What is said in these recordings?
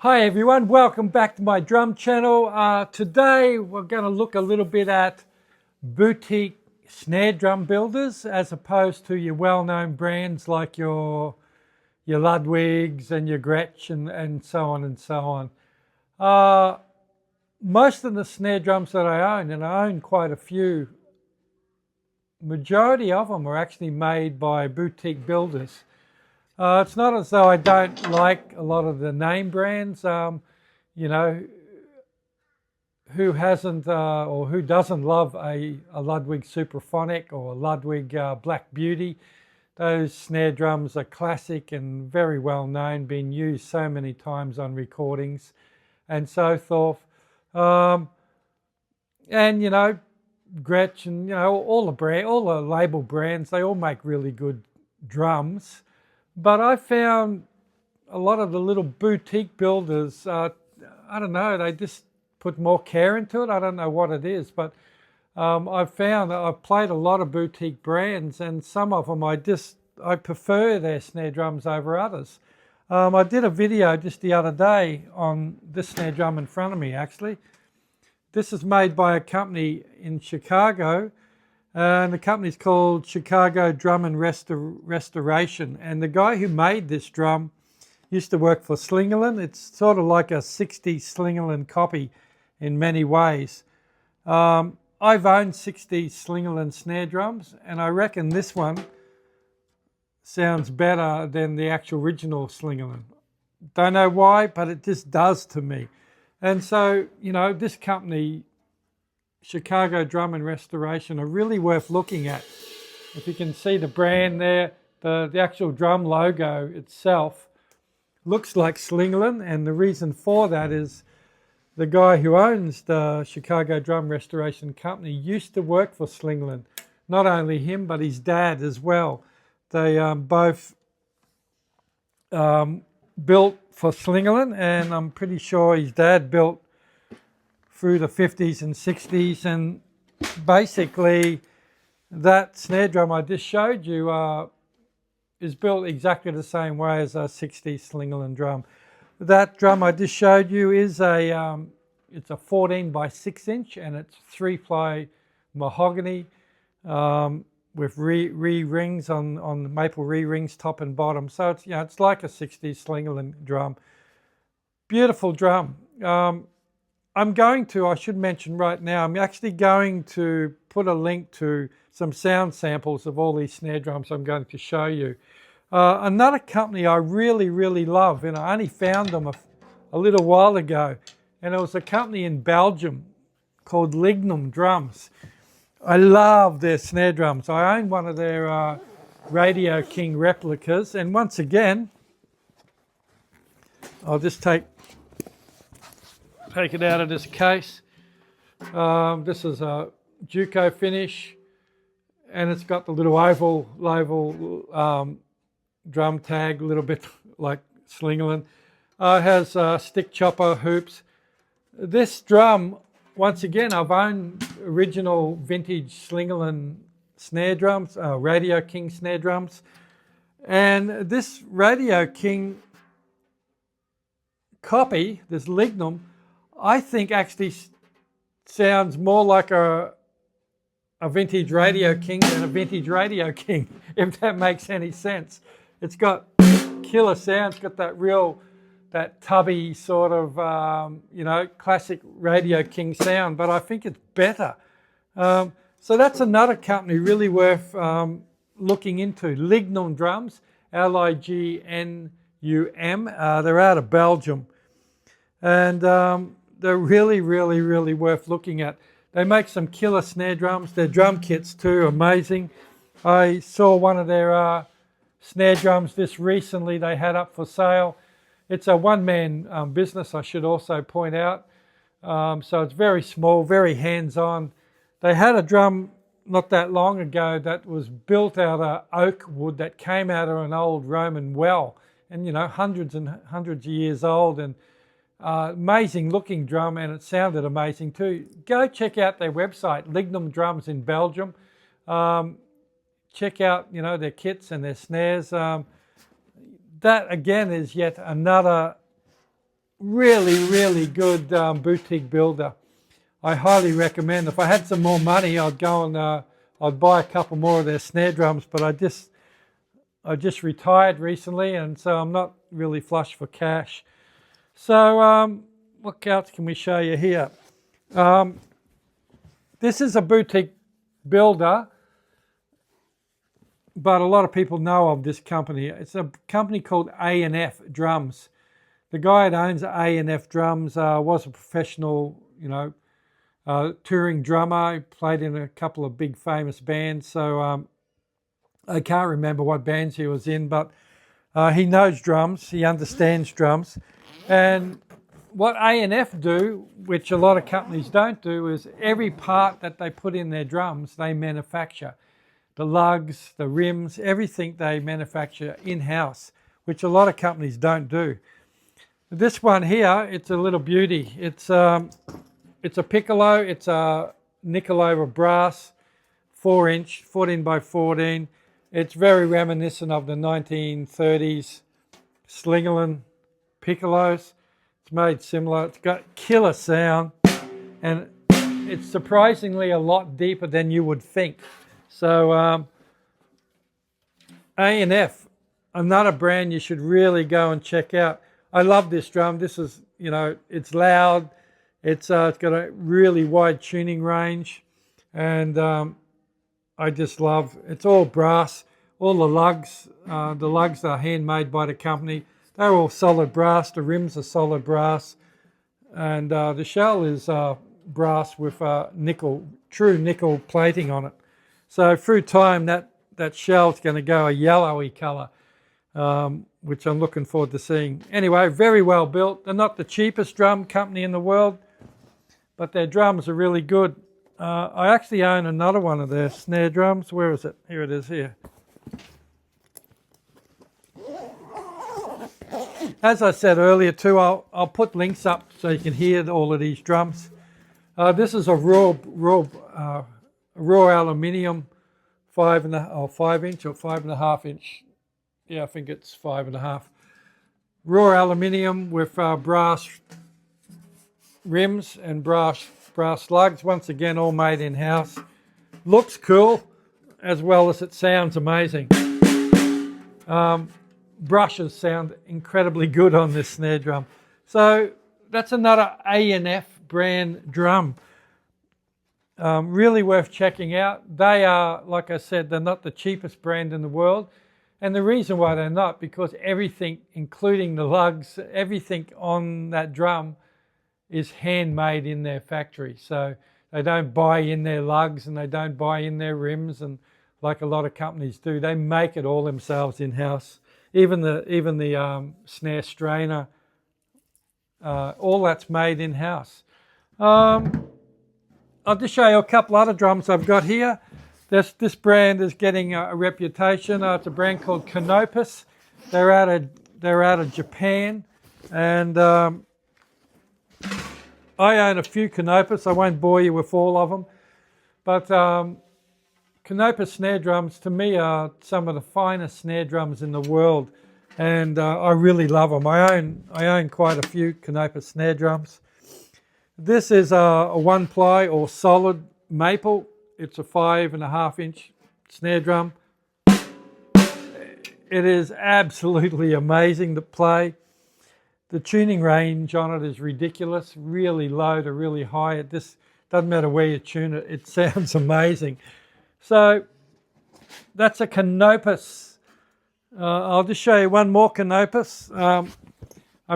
Hi everyone, welcome back to my drum channel. Today we're going to look a little bit at boutique snare drum builders as opposed to your well-known brands like your Ludwigs and your Gretsch and so on and so on. Most of the snare drums that I own, and I own quite a few, majority of them are actually made by boutique builders. It's not as though I don't like a lot of the name brands. You know, who hasn't or who doesn't love a Ludwig Superphonic or a Ludwig Black Beauty? Those snare drums are classic and very well known, been used so many times on recordings and so forth. And you know, Gretsch and all the label brands, they all make really good drums. But I found a lot of the little boutique builders, I don't know, they just put more care into it. I don't know what it is, but I've found that I've played a lot of boutique brands, and some of them I prefer their snare drums over others. I did a video just the other day on this snare drum in front of me, actually. This is made by a company in Chicago. And the company's called Chicago Drum and Restoration. And the guy who made this drum used to work for Slingerland. It's sort of like a 60s Slingerland copy in many ways. I've owned 60s Slingerland snare drums, and I reckon this one sounds better than the actual original Slingerland. Don't know why, but it just does to me. And so, this company, Chicago Drum and Restoration, are really worth looking at. If you can see the brand there, the actual drum logo itself looks like Slingerland, and the reason for that is the guy who owns the Chicago Drum Restoration Company used to work for Slingerland. Not only him, but his dad as well. They both built for Slingerland, and I'm pretty sure his dad built through the 50s and 60s, and basically that snare drum I just showed you is built exactly the same way as a 60s Slingerland drum. That drum I just showed you is it's a 14 by 6 inch, and it's 3-ply mahogany with rings on maple rings top and bottom. So it's it's like a 60s Slingerland drum. Beautiful drum. I should mention right now, I'm actually going to put a link to some sound samples of all these snare drums I'm going to show you. Another company I really, really love, and I only found them a little while ago, and it was a company in Belgium called Lignum Drums. I love their snare drums. I own one of their Radio King replicas, and once again, I'll just take it out of this case. This is a Juco finish, and it's got the little oval drum tag, a little bit like Slingerland. It has stick chopper hoops. This drum, once again, I've owned original vintage Slingerland snare drums, Radio King snare drums, and this Radio King copy, this Lignum, I think actually sounds more like a vintage Radio King than a vintage Radio King, if that makes any sense. It's got killer sound. It's got that tubby sort of, classic Radio King sound, but I think it's better. So that's another company really worth looking into. Lignum Drums, Lignum. They're out of Belgium. And they're really, really, really worth looking at. They make some killer snare drums. Their drum kits too, amazing. I saw one of their snare drums just recently they had up for sale. It's a one-man business, I should also point out. So it's very small, very hands-on. They had a drum not that long ago that was built out of oak wood that came out of an old Roman well, and hundreds and hundreds of years old, and amazing looking drum, and it sounded amazing too. Go check out their website, Lignum Drums in Belgium. Check out their kits and their snares. That again is yet another really good boutique builder. I highly recommend. If I had some more money, I'd go and I'd buy a couple more of their snare drums, but I just retired recently, and so I'm not really flush for cash. So what else can we show you here? This is a boutique builder, but a lot of people know of this company. It's a company called A&F Drums. The guy that owns A&F Drums was a professional, touring drummer. He played in a couple of big famous bands. So I can't remember what bands he was in, but he knows drums. He understands drums. And what A&F do, which a lot of companies don't do, is every part that they put in their drums, they manufacture. The lugs, the rims, everything they manufacture in-house, which a lot of companies don't do. This one here, it's a little beauty. It's a piccolo. It's a nickel over brass, 4-inch, 14 by 14. It's very reminiscent of the 1930s Slingerland piccolos. It's made similar. It's got killer sound, and it's surprisingly a lot deeper than you would think. So A&F, another brand you should really go and check out. I love this drum. This is, it's loud. It's got a really wide tuning range, and I just love. It's all brass. All the lugs are handmade by the company. They're all solid brass. The rims are solid brass, and the shell is brass with true nickel plating on it. So through time, that shell's going to go a yellowy colour, which I'm looking forward to seeing. Anyway, very well built. They're not the cheapest drum company in the world, but their drums are really good. I actually own another one of their snare drums. Where is it? Here it is here. As I said earlier too, I'll put links up so you can hear all of these drums. This is a raw aluminium 5 inch or 5.5 inch. Yeah, I think it's 5.5. Raw aluminium with brass rims and brass lugs. Once again, all made in house. Looks cool, as well as it sounds amazing. Brushes sound incredibly good on this snare drum. So that's another A&F brand drum. Really worth checking out. They are, like I said, they're not the cheapest brand in the world. And the reason why they're not, because everything, including the lugs, everything on that drum is handmade in their factory. So they don't buy in their lugs and they don't buy in their rims, and like a lot of companies do. They make it all themselves in-house. Even the snare strainer, all that's made in-house. I'll just show you a couple other drums I've got here. This brand is getting a reputation. It's a brand called Canopus. They're out of Japan, and I own a few Canopus. I won't bore you with all of them, but Canopus snare drums to me are some of the finest snare drums in the world, and I really love them. I own quite a few Canopus snare drums. This is a 1-ply or solid maple. It's a 5.5 inch snare drum. It is absolutely amazing to play. The tuning range on it is ridiculous, really low to really high. It just doesn't matter where you tune it, it sounds amazing. So that's a Canopus. I'll just show you one more Canopus. I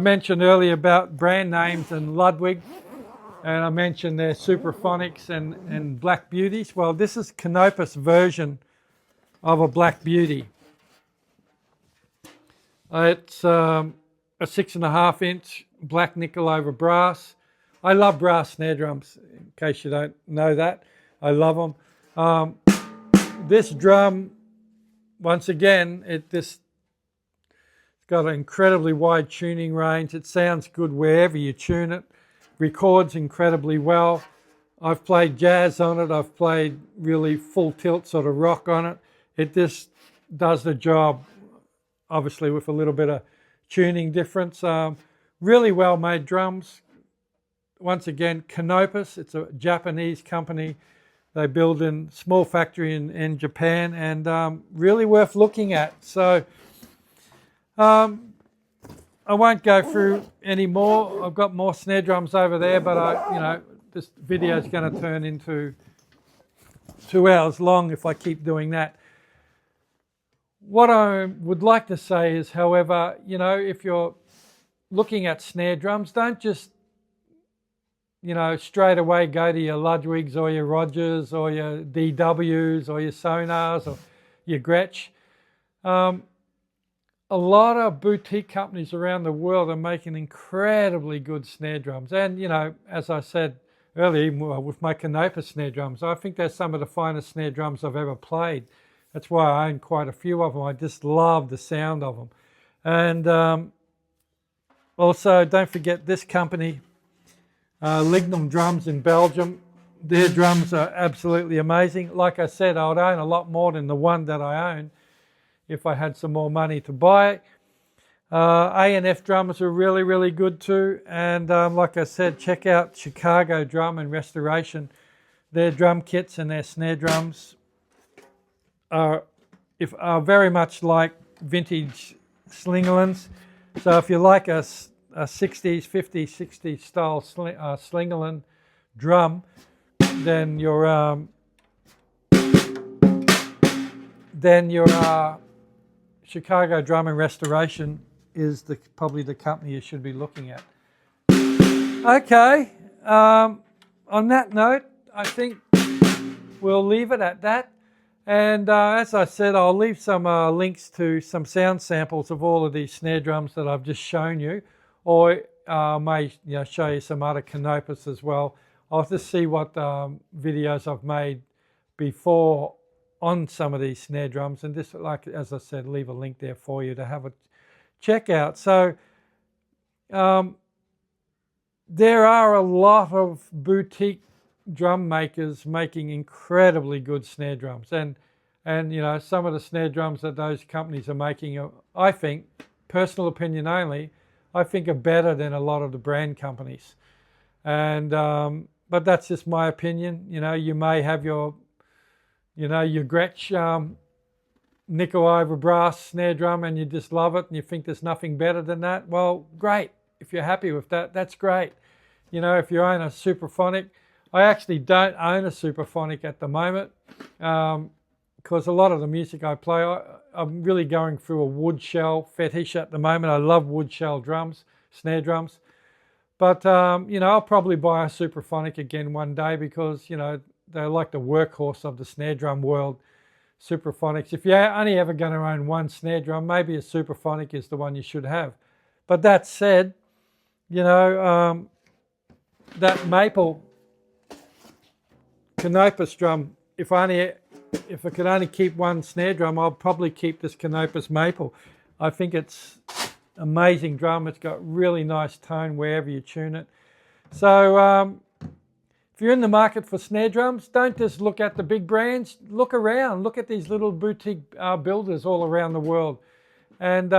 mentioned earlier about brand names and Ludwig, and I mentioned their Superphonics and Black Beauties. Well, this is Canopus version of a Black Beauty. It's a 6.5 inch black nickel over brass. I love brass snare drums, in case you don't know that. I love them. This drum, once again, it's got an incredibly wide tuning range. It sounds good wherever you tune it. Records incredibly well. I've played jazz on it. I've played really full tilt sort of rock on it. It just does the job, obviously with a little bit of tuning difference. Really well made drums. Once again, Canopus, it's a Japanese company. They build in small factory in Japan, and really worth looking at. So I won't go through any more. I've got more snare drums over there, but this video is going to turn into 2 hours long if I keep doing that. What I would like to say is, however, if you're looking at snare drums, don't just straight away go to your Ludwigs or your Rogers or your DWs or your Sonars or your Gretsch. A lot of boutique companies around the world are making incredibly good snare drums. And, as I said earlier, with my Canopus snare drums, I think they're some of the finest snare drums I've ever played. That's why I own quite a few of them. I just love the sound of them. And also, don't forget this company, Lignum Drums in Belgium. Their drums are absolutely amazing. Like I said, I would own a lot more than the one that I own if I had some more money to buy it. A&F drums are really, really good too. And like I said, check out Chicago Drum and Restoration. Their drum kits and their snare drums are very much like vintage Slingerlands. So if you like a 60s, 50s, 60s style Slingerland drum, then your Chicago Drum and Restoration is probably the company you should be looking at. Okay, on that note, I think we'll leave it at that. And as I said, I'll leave some links to some sound samples of all of these snare drums that I've just shown you, or may show you some other Canopus as well. I'll just see what videos I've made before on some of these snare drums, and just, like as I said, leave a link there for you to have a check out. So there are a lot of boutique drum makers making incredibly good snare drums, and some of the snare drums that those companies are making, I think, personal opinion only, I think are better than a lot of the brand companies. And but that's just my opinion. You may have your Gretsch nickel over brass snare drum and you just love it and you think there's nothing better than that. Well, great. If you're happy with that, that's great. If you own a Superphonic, I actually don't own a Superphonic at the moment because a lot of the music I play, I'm really going through a wood shell fetish at the moment. I love wood shell drums, snare drums. But, I'll probably buy a Superphonic again one day because, they're like the workhorse of the snare drum world, Superphonics. If you're only ever going to own one snare drum, maybe a Superphonic is the one you should have. But that said, that maple Canopus drum, if I could only keep one snare drum, I'll probably keep this Canopus maple. I think it's amazing drum. It's got really nice tone wherever you tune it. So if you're in the market for snare drums, don't just look at the big brands. Look around. Look at these little boutique builders all around the world, and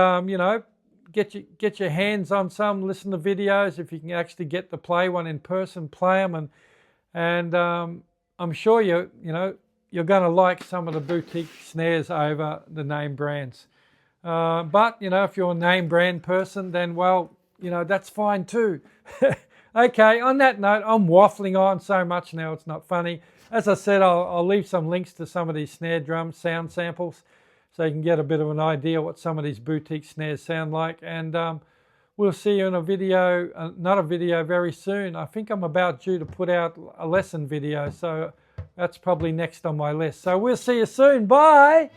get your hands on some. Listen to videos. If you can actually get to play one in person, play them, and I'm sure you're going to like some of the boutique snares over the name brands. But if you're a name brand person, then that's fine too. Okay, on that note, I'm waffling on so much now it's not funny. As I said, I'll leave some links to some of these snare drum sound samples so you can get a bit of an idea what some of these boutique snares sound like. And we'll see you in another video very soon. I think I'm about due to put out a lesson video, so that's probably next on my list. So we'll see you soon. Bye!